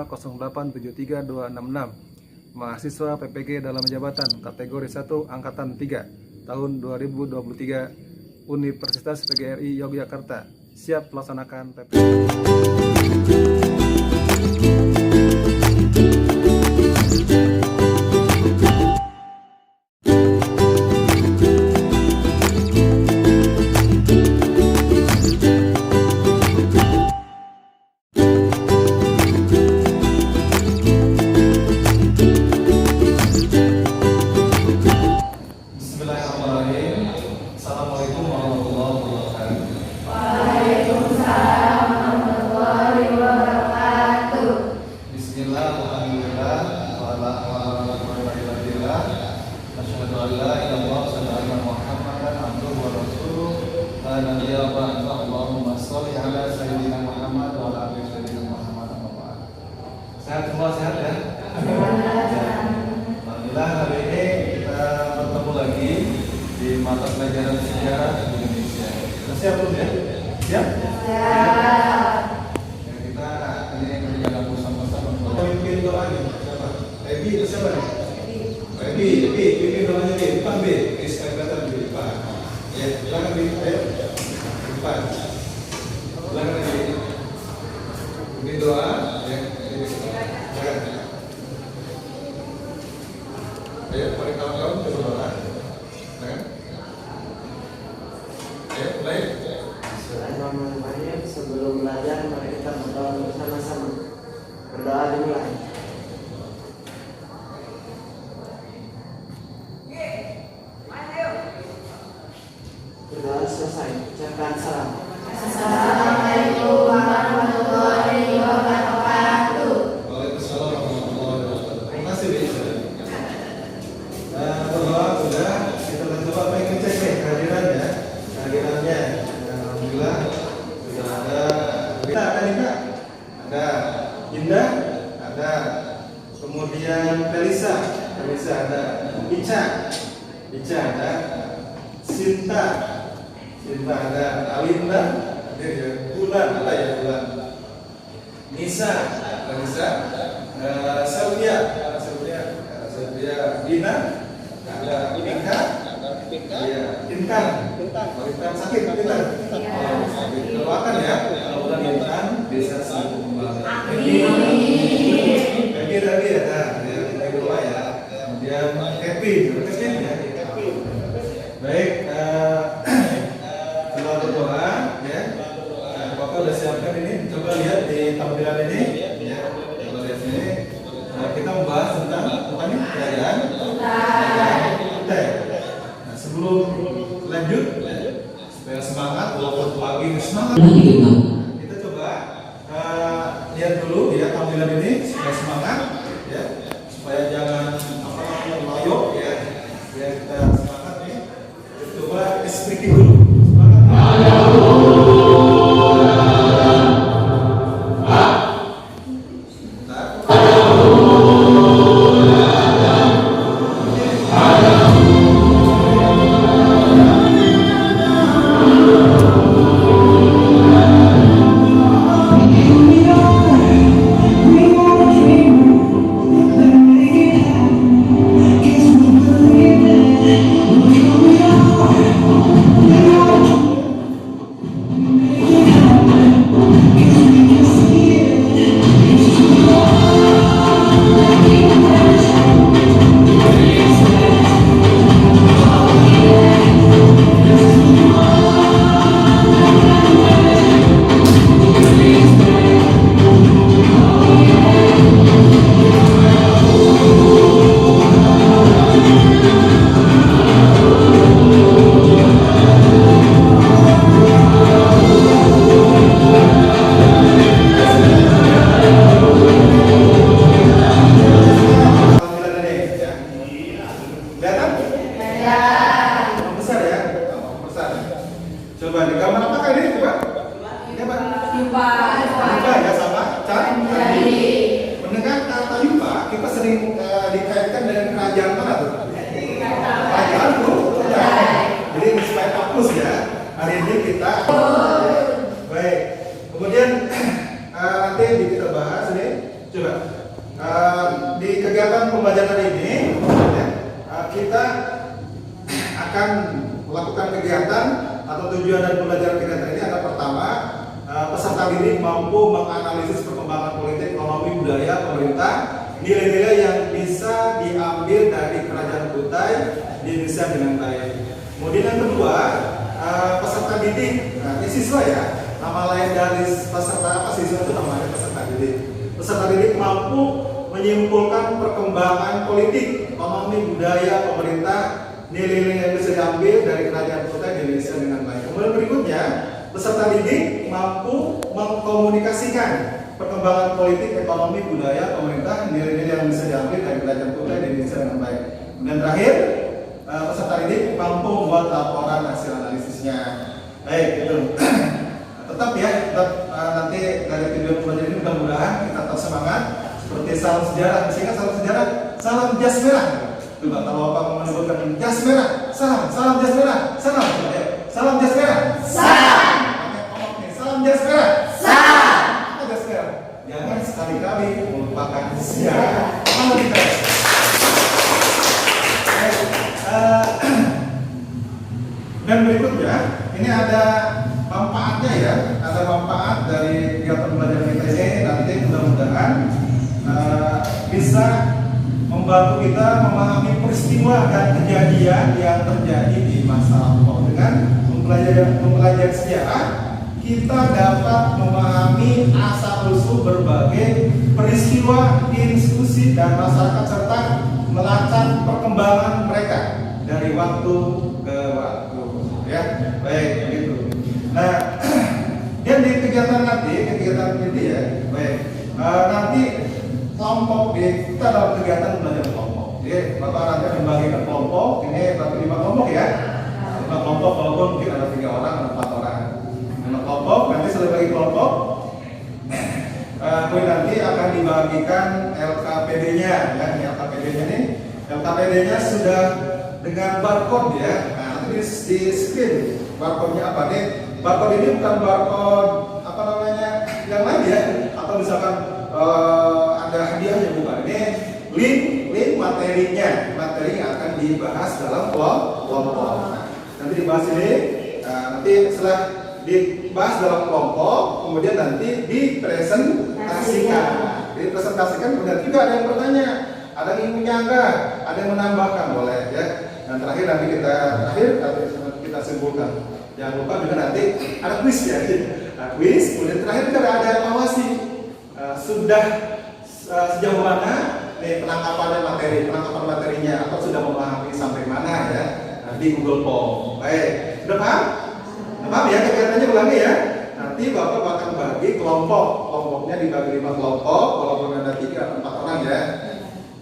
0873266. Mahasiswa PPG dalam jabatan kategori 1 Angkatan 3 tahun 2023 Universitas PGRI Yogyakarta siap melaksanakan PPG. Assalamualaikum warahmatullahi wabarakatuh. Waalaikumsalam warahmatullahi wabarakatuh. Bismillah, alhamdulillah, walhamdulillah, asyhadu an la ilaha illallah wa asyhadu anna Muhammadan abduhu wa rasuluh. La nabiyya ba'da. Allahumma shalli ala sayyidina Muhammad wa ala ali sayyidina Muhammad. Sehat semua, sehat ya? Alhamdulillah, hari ini kita bertemu lagi di mata pelajaran sejarah Indonesia. Kita siap belum ya? Siap? Siap. Ya, kita ini menjaga pesan-pesan untuk pemimpin doanya. Siapa? Ebi itu siapa nih? Ebi, pimpin doanya di depan B. Ini sekali kelihatan di depan. Ya, silakan di depan. Silakan di ini doa. Ya, silakan. Ayo, mari kawan-kawan berdoa. Silakan. Ayo, mulai. Bismillahirrahmanirrahim. Sebelum belajar mari kita berdoa bersama-sama. Berdoa dimulai. Berdoa selesai. Ucapkan salam. Assalamualaikum warahmatullahi wabarakatuh. Waalaikumsalam warahmatullahi wabarakatuh. Terima kasih, Bi. Berdoa sudah, kita coba pengen cek nih kehadirannya. Alhamdulillah sudah ada. Kita ada Nina? Ada. Indah? Ada. Kemudian Felisa ada. Ica ada. Sinta ada. Alinda hadir ya. Bulan ada ya, Bulan. Nisa Sylvia Dina ada. Ika iya, Intan sakit, Intan doakan ya, mudah-mudahan Intan bisa sembuh kembali. Happy tadi ya, kita doa ya. Kemudian happy ya. Baik, setelah berdoa ya, Bapak udah siapkan ini. Coba lihat di tampilan ini ya. Coba lihat sini. Kita membahas tentang ini perayaan. Nah, sebelum lanjut supaya semangat, walaupun pagi semangat. Kita coba lihat dulu ya tampilan ini supaya semangat ya, supaya jangan loyo ya. Biar kita semangat nih. Coba speaking dulu. Coba di kamar apakah ini? Coba. Ini apa? Yupa. Yupa ya sama candi. Mendengar kata Yupa, kita sering dikaitkan dengan kerajaan mana tuh? Kerajaan tuh. Jadi supaya fokus ya. Hari ini kita. Baik. Kemudian nanti kita bahas ini. Coba akan melakukan kegiatan atau tujuan dari pembelajaran kegiatan ini adalah pertama, peserta didik mampu menganalisis perkembangan politik, ekonomi, budaya, pemerintah, nilai-nilai yang bisa diambil dari kerajaan Kutai di Indonesia dengan baik. Kemudian yang kedua, peserta didik, ini siswa ya, nama lain dari peserta siswa itu namanya peserta didik. Peserta didik mampu menyimpulkan perkembangan politik, ekonomi, budaya, pemerintah, nilai-nilai yang bisa diambil dari kerajaan Kutai di Indonesia dengan baik. Kemudian berikutnya, peserta didik mampu mengkomunikasikan perkembangan politik, ekonomi, budaya, pemerintah, nilai-nilai yang bisa diambil dari kerajaan Kutai di Indonesia dengan baik. Dan terakhir, peserta didik mampu membuat laporan hasil analisisnya. Baik, gitu. Tetap nanti dari video pembelajaran ini mudah-mudahan kita tetap semangat. Seperti salam sejarah, sehingga salam sejarah, salam jas merah. Coba kalau Bapak mau menyebutkan jas merah, salam jas merah, salam jas merah, salam jas merah, jas merah. Jangan sekali-kali melupakan sejarah. Kalau kita dan berikutnya, ini ada manfaatnya ya, ada manfaat dari kegiatan pembelajaran kita ini. Nanti mudah-mudahan bisa membantu kita memahami peristiwa dan kejadian yang terjadi di masa lampau. Dengan mempelajari sejarah, kita dapat memahami asal-usul berbagai peristiwa, institusi dan masyarakat serta melacak perkembangan mereka dari waktu ke waktu. Ya, baik begitu. Nah, dan di kegiatan ini ya, baik. Nanti kelompok kita dalam kegiatan belajar kelompok. Jadi Bapak nanti membagi ke kelompok. Ini berarti 5 kelompok ya. 5 kelompok walaupun mungkin ada 3 orang atau 4 orang. 5 kelompok. Nanti setelah bagi kelompok, kemudian nanti akan dibagikan LKPD-nya. Ya, ini LKPD-nya nih. LKPD-nya sudah dengan barcode ya. Nah, nanti di screen barcode-nya apa nih? Barcode ini bukan barcode apa namanya yang lain ya, atau misalkan ada hadiahnya, bukan. Ini link materinya, materi yang akan dibahas dalam kelompok. Nanti dibahas ini, nanti setelah dibahas dalam kelompok, kemudian nanti dipresentasikan. Kemudian juga ada yang bertanya, ada yang ingin menyanggah, ada yang menambahkan, boleh ya. Dan terakhir nanti kita simpulkan. Jangan lupa juga nanti ada kuis ya, kuis. Kemudian terakhir juga ada evaluasi. Sudah sejauh mana penangkapan materinya, atau sudah memahami sampai mana ya di Google Form. Baik, sudah paham? Sudah paham ya kegiatannya, ulangi ya. Nanti Bapak akan bagi kelompoknya dibagi 5 kelompok, walaupun ada 3 atau 4 orang ya.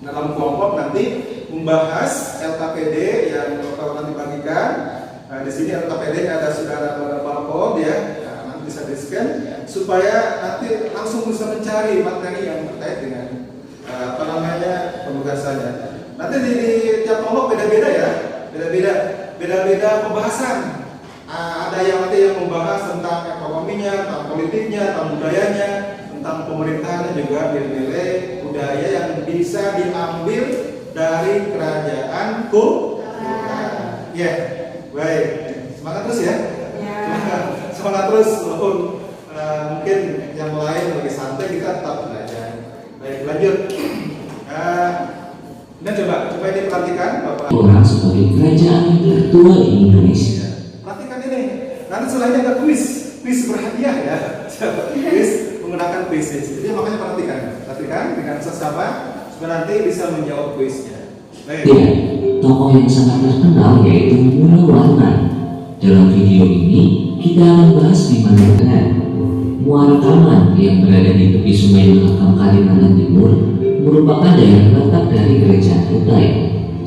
Dalam kelompok nanti membahas LKPD yang Bapak nanti bagikan. Nah, di sini LKPD sudah ada barcode ya. Nanti bisa di-scan supaya nanti langsung bisa mencari materi yang terkait dengan penugasannya. Nanti di tiap kelompok beda-beda ya, beda-beda pembahasan. Ada yang nanti yang membahas tentang ekonominya, tentang politiknya, tentang budayanya, tentang pemerintahan, dan juga nilai budaya yang bisa diambil dari kerajaan Kutai. Ya, baik. Semangat terus ya. Semangat terus, walaupun mungkin yang lain lebih santai, kita tetap belajar. Baik, lanjut. Dan coba ini perhatikan Bapak. Orang sebagai kerajaan yang tertua di Indonesia. Perhatikan ini. Nanti selainnya ada kuis berhadiah ya. Kuis menggunakan kuis. Jadi makanya perhatikan dengan sesama supaya nanti bisa menjawab kuisnya. Baik. Ya, tokoh yang sangat terkenal yaitu Mula Warman. Dalam video ini kita akan bahas di mana Muara Taman yang berada di tepi Sungai Mahakam, Kalimantan Timur merupakan daerah letak dari kerajaan Kutai.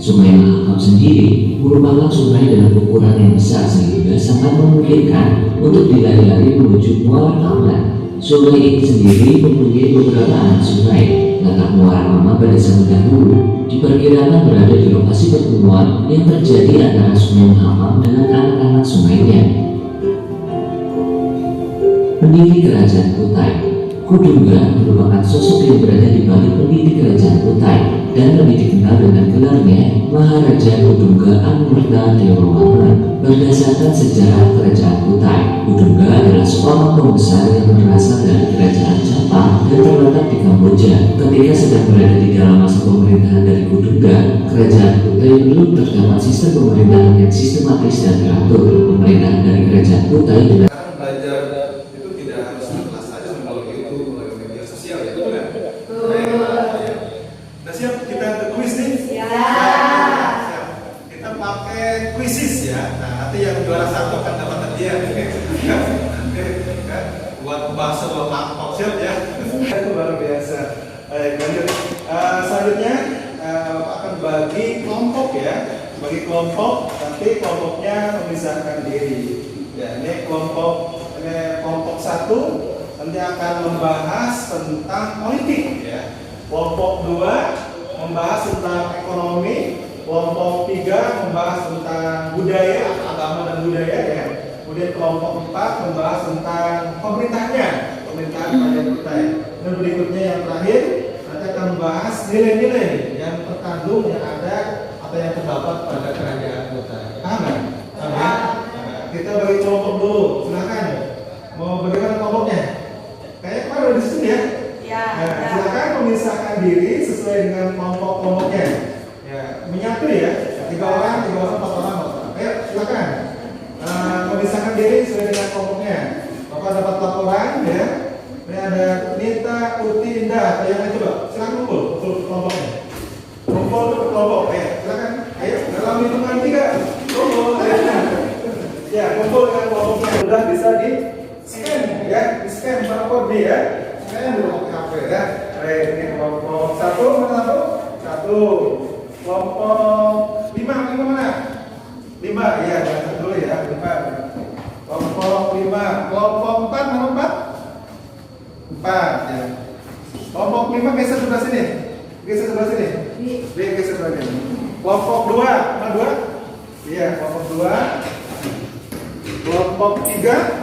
Sungai Mahakam sendiri merupakan sungai dengan ukuran yang besar sehingga sangat memungkinkan untuk dilari-lari menuju Muara Taman. Sungai ini sendiri mempunyai beberapa anak sungai. Letak Muara Taman pada zaman dahulu diperkirakan berada di lokasi pertemuan yang terjadi antara Sungai Mahakam dengan anak-anak sungainya. Pendiri Kerajaan Kutai, Kuduga merupakan sosok yang berada di balik pendiri Kerajaan Kutai dan lebih dikenal dengan gelarnya Maharaja Udungga Amurta Dewawarman. Berdasarkan sejarah Kerajaan Kutai, Udungga adalah seorang pembesar yang berasal dari Kerajaan Jepang dan terletak di Kamboja. Ketika sedang berada di dalam masa pemerintahan dari Udungga, Kerajaan Kutai belum terdapat sistem pemerintahan yang sistematis dan teratur. Pemerintahan dari Kerajaan Kutai dengan Sekarang belajar itu tidak harus di kelas saja melalui YouTube, melalui media sosial ya, betul nggak? Ya. Nah siap kita ke kuis nih? Siap. Kita pakai kuisis ya. Nah nanti yang juara satu akan dapat hadiah. Buat bahasa buat mangkok siap ya. Itu luar biasa. Baik lanjut. Selanjutnya akan bagi kelompok ya. Bagi kelompok, nanti kelompoknya memisahkan diri. Ya, ini kelompok satu nanti akan membahas tentang politik ya. Kelompok 2 membahas tentang ekonomi, kelompok 3 membahas tentang budaya, agama dan budaya ya. Kemudian kelompok 4 membahas tentang pemerintahan kerajaan kita. Dan berikutnya yang terakhir nanti akan membahas nilai-nilai yang terkandung yang ada atau yang terdapat pada kerajaan kita. Paham nggak? Paham ya? Kita bagi kelompok dulu, silakan. Mau bagaimana kelompoknya? Kayak kemarin di sini ya. Nah, silakan memisahkan diri sesuai dengan kelompok-kelompoknya. Ya, menyatu ya. 3 orang, 4 orang. Ayo, silakan. Memisahkan diri sesuai dengan kelompoknya. Bapak dapat laporan ya. Ini ada Nita, Uti, Indah. Yang lain coba. Silakan kumpul kelompoknya. Kumpul ke kelompok. Ayo, silakan. Ayo, dalam hitungan 3. Kumpul. Ya, kumpul dengan kelompoknya. Sudah bisa di scan ya, di scan barcode ya. Scan dulu pakai HP ya. Baik, ini kelompok 1 mana satu? 1. Kelompok 5 mana? 5 iya, baca dulu ya. 5. Kelompok 5. Kelompok 4 mana 4? 4 ya. Kelompok 5 geser sebelah sini. Geser sebelah sini. Geser sebelah sini. Kelompok 2 mana 2? Iya, kelompok 2. Kelompok 3.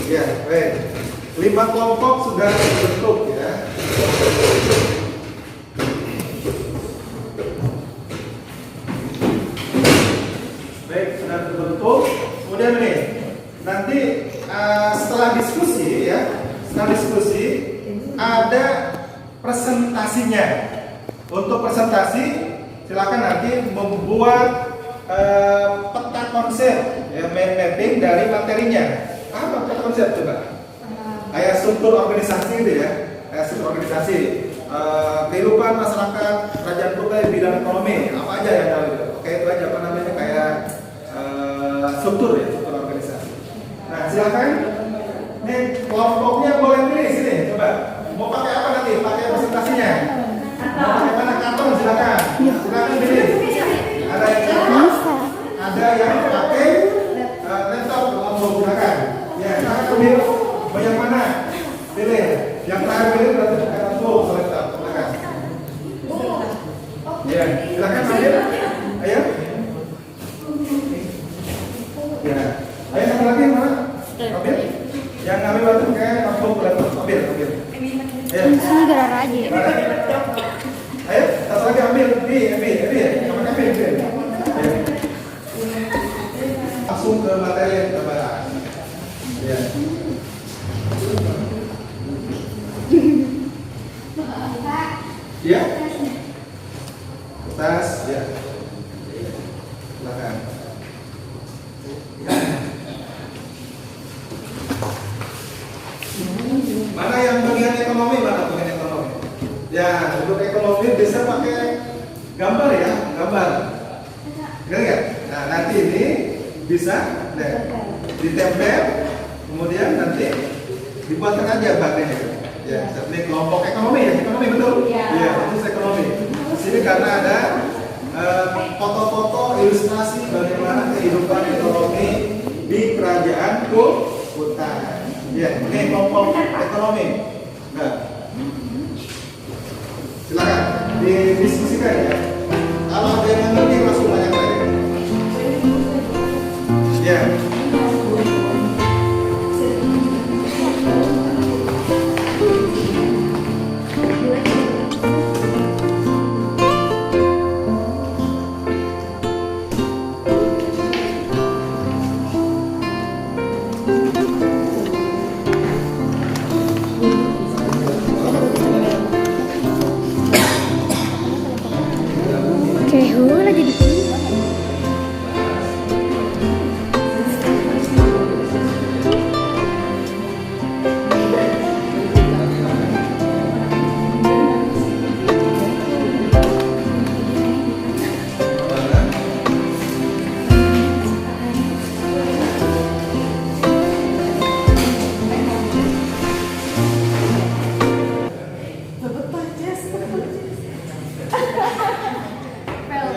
Ya, baik. 5 kelompok sudah terbentuk ya. Baik, sudah terbentuk. Kemudian nih, nanti setelah diskusi ya, ada presentasinya. Untuk presentasi, silakan nanti membuat peta konsep ya, mapping dari materinya. Apa peta konsep coba? Kayak struktur organisasi gitu ya. Kayak struktur organisasi kehidupan masyarakat kerajaan Kutai bidang ekonomi apa aja ya gitu. Oke, itu aja apa namanya kayak struktur ya, struktur organisasi. Nah, silakan. Nih kelompoknya boleh pilih sini coba. Mau pakai apa nanti? Pakai presentasinya. Mau pakai mana karton silakan. Silakan pilih. Ada yang karton, ada yang pakai laptop atau silakan. Ya, silakan pilih. Mau yang mana? Pilih. Yang terakhir pilih berarti pakai laptop atau laptop. Silakan. Ya, silakan ambil. Ayo. Ya. Ayo satu lagi mana? Ambil. Yang ngambil waktu kayak laptop ambil. Ayo. Ini gara aja. Ayo, satu lagi ambil. Ambil. Langsung ke materi yang kita bahas. Ya. Ya. Tas, ya. Silakan. Mana yang bagian ekonomi? Ya, untuk ekonomi bisa pakai gambar ya, gambar. Nggak? Nah, nanti ini bisa ditempel, kemudian nanti dibuatkan aja bahannya. Ya, seperti kelompok ekonomi ya, ekonomi betul? Iya, khusus ekonomi. Di sini karena ada foto-foto ilustrasi bagaimana kehidupan ekonomi di kerajaan Kutai. Ya, ini kelompok ekonomi. Nah, silakan didiskusikan ya. Kalau ada yang ngerti langsung banyak lagi. Ya. Behul aja di sini.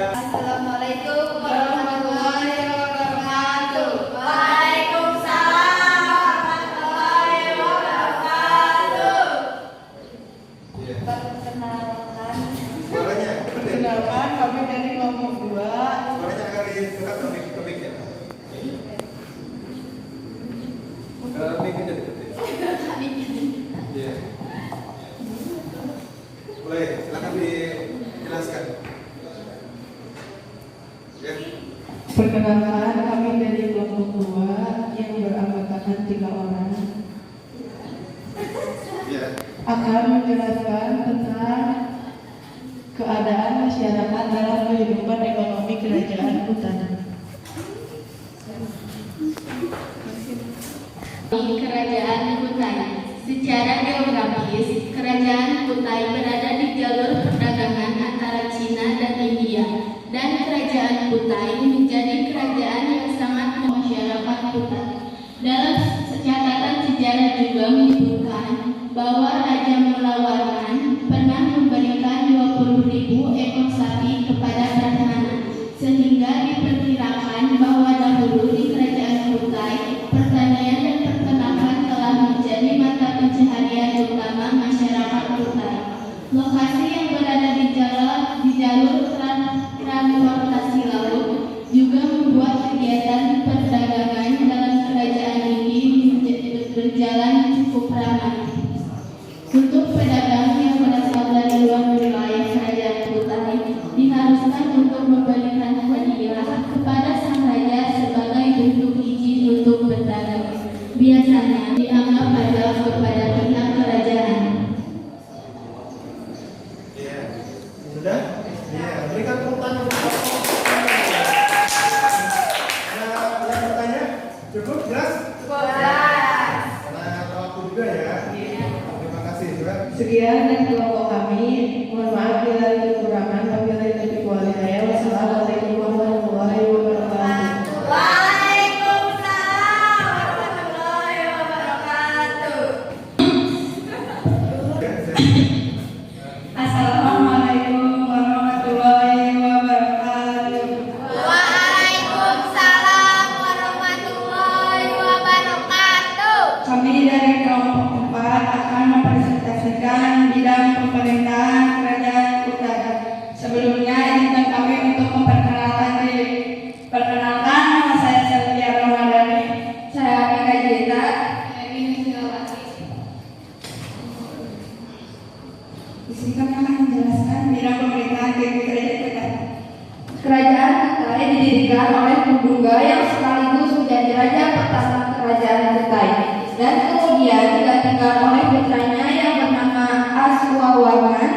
Assalamualaikum warahmatullahi wabarakatuh. Waalaikumsalam warahmatullahi wabarakatuh. Perkenalkan, Suaranya, Perkenalkan, kami dari kelompok 2. suaranya agak dekat ke mic ya. Mic aja dekat. Iya. Boleh, silakan dijelaskan. Ya. Perkenalkan, kami dari kelompok 2 yang beranggotakan 3 orang Iya. akan menjelaskan tentang keadaan masyarakat dalam kehidupan ekonomi kerajaan Kutai. Kerajaan Kutai. Secara geografis, Kerajaan Kutai berada di jalur perdagangan antara Cina dan India, dan Kerajaan Kutai menjadi kerajaan yang sangat masyarakat Kutai. Dalam catatan sejarah juga menyebutkan bahwa Raja Mulawarman pernah memberikan 20.000 ekor sapi kepada Pradhana, sehingga diperkirakan bahwa dahulu di Kerajaan Kutai pertanian dan peternakan telah menjadi mata pencaharian utama masyarakat Kutai. Lokasi yang berada di jalur transportasi laut juga membuat kegiatan perdagangan dalam kerajaan ini berjalan cukup ramai. Untuk pedagang yang berasal dari luar wilayah kerajaan Kutai diharuskan untuk memberikan hadiah kepada sang raja sebagai bentuk izin untuk berdagang. Biasanya dianggap adalah kepada pihak kerajaan. Iya. Sudah? Iya. Berikan tepuk tangan untuk Bapak. Ada yang bertanya? Cukup jelas? Karena waktu juga ya. Terima kasih. Sudah. Sekian dari kelompok kami. Mohon maaf bila ada kekurangan. Wabillahi taufiq wal hidayah. Wassalamualaikum warahmatullahi wabarakatuh. Waalaikumsalam warahmatullahi wabarakatuh. Assalamualaikum warahmatullahi wabarakatuh. Waalaikumsalam warahmatullahi wabarakatuh. Kami dari kelompok 4 akan mempresentasikan bidang pemerintahan kerajaan Kutai. Sebelumnya izinkan kami untuk memperkenalkan diri. Perkenalkan, nama saya Sylvia Ramadhani. Saya Mika Jita. Izinkan kami menjelaskan bidang pemerintahan di kerajaan Kutai. Kerajaan Kutai didirikan oleh Pundungga yang sekaligus menjadi raja pertama kerajaan Kutai, dan kemudian digantikan oleh putranya yang bernama Aswawarman.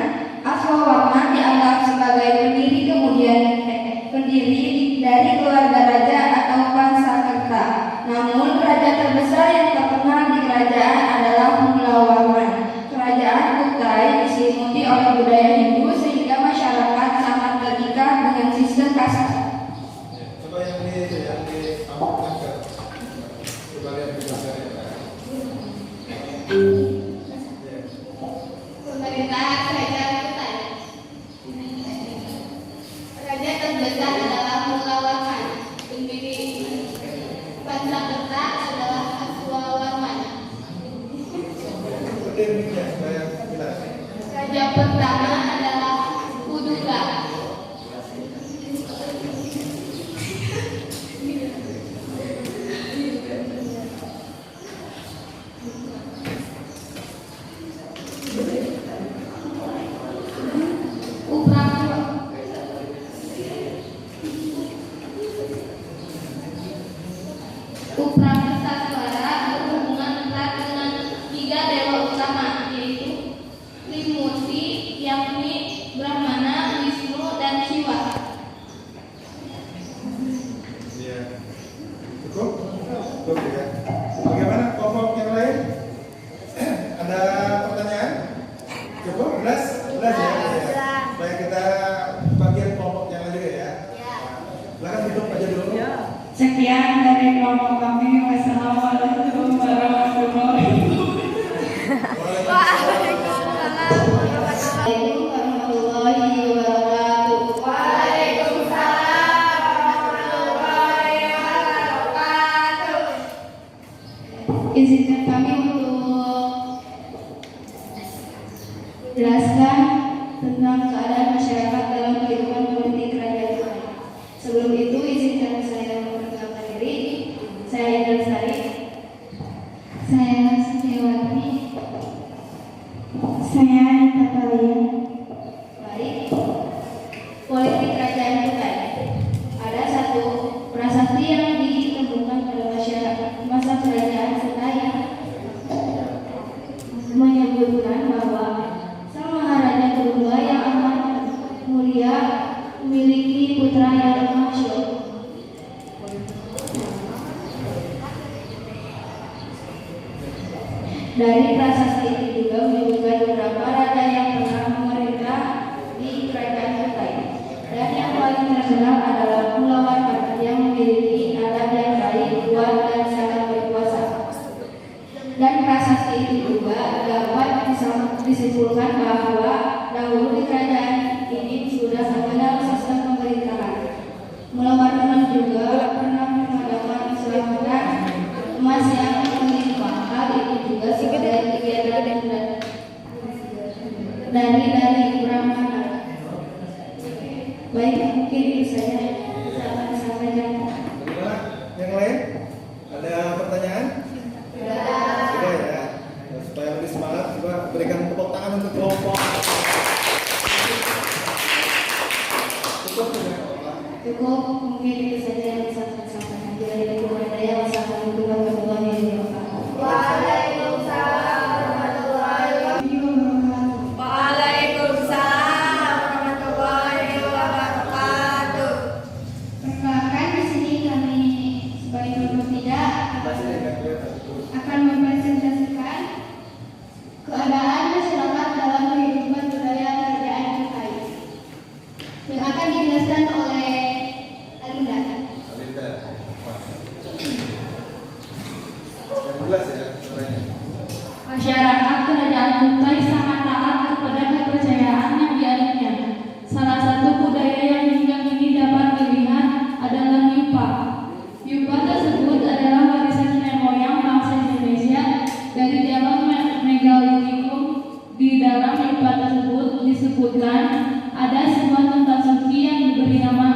Aswawarman dianggap sebagai pendiri dari keluarga raja atau Pansakerta. Namun raja terbesar yang terkenal di kerajaan adalah Mulawarman. Kerajaan Kutai diselimuti oleh budaya Hindu sehingga masyarakat sangat terikat dengan sistem kasta. Coba yang di angkat. Coba lihat penjelasannya. Pemerintahan Kerajaan Kutai. Raja terbesar adalah Mulawarman. Pendiri Pansakerta adalah Aswawarman. Termnya supaya jelas. Raja pertama adalah Pundungga. Upraksaswara berhubungan erat dengan 3 dewa utama, yaitu Trimurti, yakni Brahmana, Wisnu, dan Siwa. Sekian dari kelompok kami. Wassalamualaikum warahmatullahi wabarakatuh. Izinkan kami untuk menjelaskan tentang keadaan masyarakat dalam kehidupan politik kerajaan Tuhan. Sebelum itu, izinkan saya memperkenalkan diri. Saya Indah Sari. Saya Setiawati. Saya Anita Kalian. Baik. Politik kerajaan Tuhan. Ada satu prasasti yang ditemukan pada masyarakat masa kerajaan Kutai menyebutkan bahwa sang maharaja kedua yang amat mulia memiliki putra yang masyhur. Dari prasasti ini juga menyebutkan beberapa raja yang pernah memerintah di kerajaan Kutai. Dan yang paling terkenal adalah Mulawarman yang memiliki adat yang baik, kuat, dan sangat berkuasa. Dan prasasti itu juga dapat disimpulkan bahwa dahulu di kerajaan ini sudah mengenal sistem pemerintahan. Mulawarman juga pernah mengadakan selamatan emas yang melimpah. Hal itu juga sebagai kegiatan dari Brahmana. Baik, mungkin itu saja yang saya sampaikan. Bagaimana? Yang lain? Ada pertanyaan? Sudah ya. Supaya lebih semangat, coba berikan tepuk tangan untuk kelompok. Cukup ya? Cukup, mungkin itu saja yang bisa saya sampaikan. Jadi, wassalamualaikum warahmatullahi wabarakatuh. Waalaikumsalam warahmatullahi wabarakatuh. Perkenalkan, di sini kami sebagai kelompok tidak akan mempresentasikan keadaan masyarakat dalam kehidupan budaya kerajaan Kutai yang akan dijelaskan oleh Alinda. Alinda. Jelas ya suaranya. Masyarakat kerajaan Kutai sangat taat kepada kepercayaan yang dianutnya. Salah satu budaya yang hingga kini dapat dilihat adalah yupa. Yupa tersebut adalah warisan nenek moyang bangsa Indonesia dari zaman Megalitikum. Di dalam yupa tersebut disebutkan ada sebuah tempat suci yang diberi nama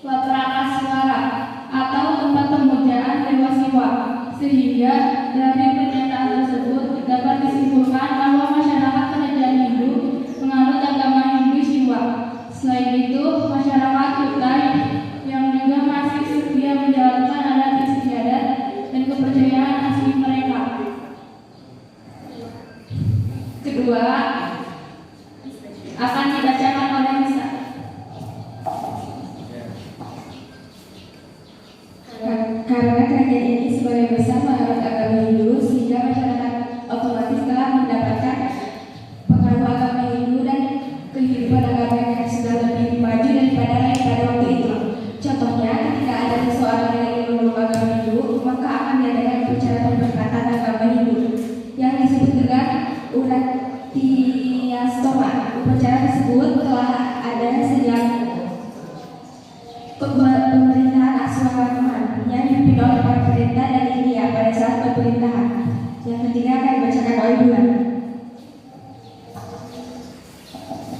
Prakaswara atau tempat pemujaan Dewa Siwa. Sehingga dari pernyataan tersebut dapat disimpulkan bahwa masyarakat kerajaan Hindu menganut agama Hindu Siwa. Selain itu, masyarakat Kutai yang juga masih setia menjalankan adat istiadat dan kepercayaan asli mereka. Kedua, akan dibacakan oleh Nisa. Karena kerajaan ini sebagai besar menganut agama Hindu, sehingga masyarakat otomatis telah mendapatkan pengaruh agama Hindu dan kehidupan agama yang sudah lebih maju daripada lain pada waktu itu. Contohnya, ketika ada seseorang yang ingin memeluk agama Hindu, maka akan diadakan upacara pemberkatan agama Hindu yang disebut dengan Uratiastoma. Upacara tersebut telah ada sejak pemerintahan Aswaman yang dipimpin oleh para perintah dari India pada saat pemerintahan. Yang ketiga akan dibacakan oleh Bulan.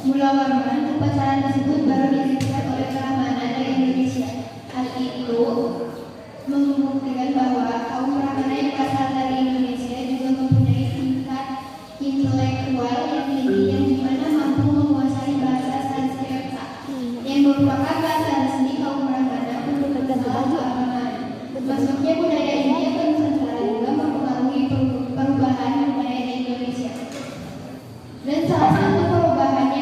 Mulawarman, upacara tersebut baru didirikan oleh Brahmana dari Indonesia. Hal itu membuktikan bahwa kaum Brahmana yang berasal dari Indonesia juga mempunyai tingkat intelektual yang tinggi yang dimana mampu menguasai bahasa Sanskerta yang merupakan bahasa resmi kaum Brahmana untuk keagamaan. Masuknya budaya India ke Nusantara juga mempengaruhi perubahan budaya di Indonesia. Dan salah satu perubahan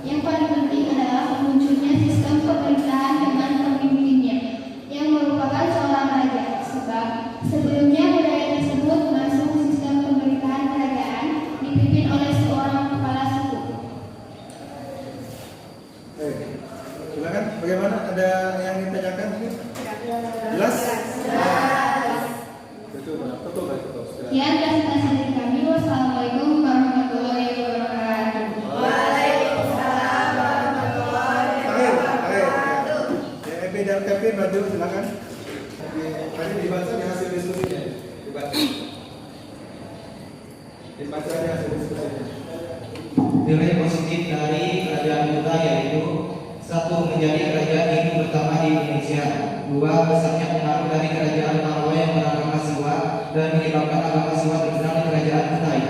yang paling penting adalah munculnya sistem pemerintahan dengan pemimpinnya yang merupakan seorang raja. Sebab sebelumnya budaya tersebut masuk sistem pemerintahan kerajaan dipimpin oleh seorang kepala suku. Silakan, bagaimana? Ada yang ditanyakan? Jelas? Betul. Sekian presentasi dari kami. Wassalamualaikum warahmatullahi wabarakatuh. Akhir. Ya, dan Kevin maju silakan. Tadi dibaca di hasil diskusinya. Dibaca di hasil diskusinya. Nilai positif dari kerajaan kita yaitu: 1. Menjadi kerajaan Hindu pertama di Indonesia. 2. Besarnya pengaruh dari kerajaan Malwa yang beragama Siwa dan menyebabkan agama Siwa terkenal di kerajaan Kutai.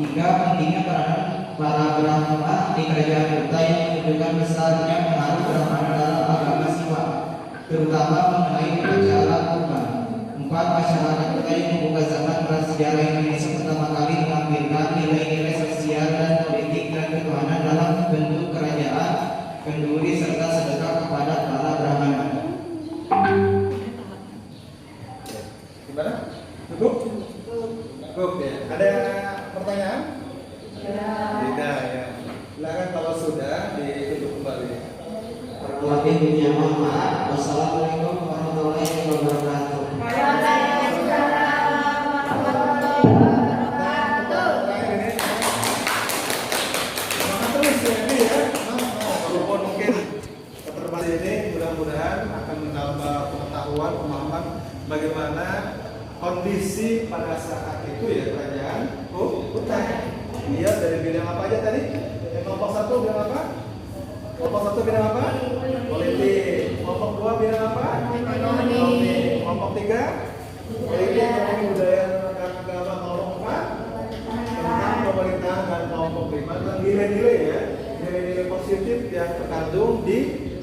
3. Pentingnya peranan para Brahmana di kerajaan Kutai yang menunjukkan besarnya pengaruh Brahmana dalam agama Siwa, terutama mengenai upacara kurban. 4. Masyarakat Kutai membuka zaman prasejarah Indonesia pertama kali mengambilkan nilai-nilai sosial dan politik dan ketuhanan dalam bentuk kerajaan, kenduri serta sedekah kepada para Brahmana. Gimana? Cukup? Cukup ya. Ada pertanyaan? Tidak ya. Silakan kalau sudah ditutup kembali. Wabillahi taufiq wal hidayah. Wassalamualaikum warahmatullahi wabarakatuh. Walaupun mungkin keterbatasan ini mudah-mudahan akan menambah pengetahuan, pemahaman bagaimana kondisi pada saat itu ya kerajaan Kutai. Lihat dari bidang apa aja tadi? Yang kelompok 1 bidang apa? Kelompok 1 bidang apa? Politik. Kelompok 2 bidang apa? Ekonomi. Kelompok 3 politik, ekonomi, budaya, dan agama. Kelompok 4 tentang pemerintahan, dan kelompok 5 tentang nilai-nilai ya, nilai-nilai positif yang terkandung di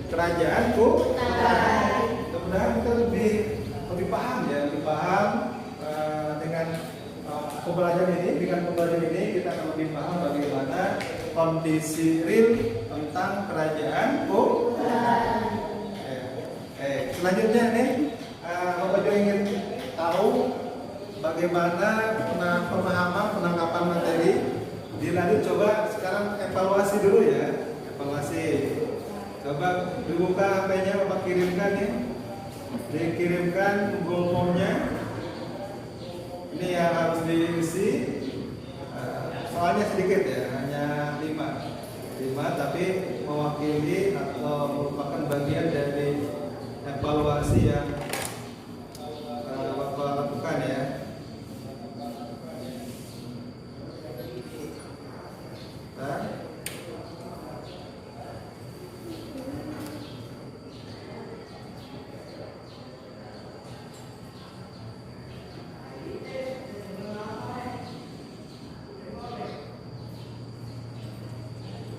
kerajaan Kutai. Mudah-mudahan kita lebih paham ya, lebih paham dengan pembelajaran ini kita akan lebih paham bagaimana kondisi real tentang kerajaan Kutai. Selanjutnya nih, Bapak juga ingin tahu bagaimana pemahaman penangkapan materi. Dilanjut coba sekarang evaluasi dulu ya, evaluasi. Coba dibuka HP-nya, Bapak kirimkan ya, dikirimkan Google Form-nya. Ini yang harus diisi. Soalnya sedikit ya, hanya 5 tapi mewakili atau merupakan bagian dari evaluasi yang Bapak lakukan ya.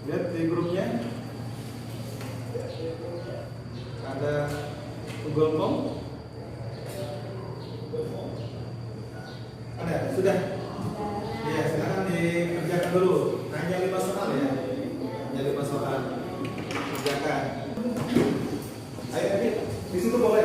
Lihat di grupnya ada Google Form. Ada, sudah. Ya, silakan dikerjakan dulu. Hanya 5 soal ya. Hanya 5 soal. Kerjakan. Ayo, di situ boleh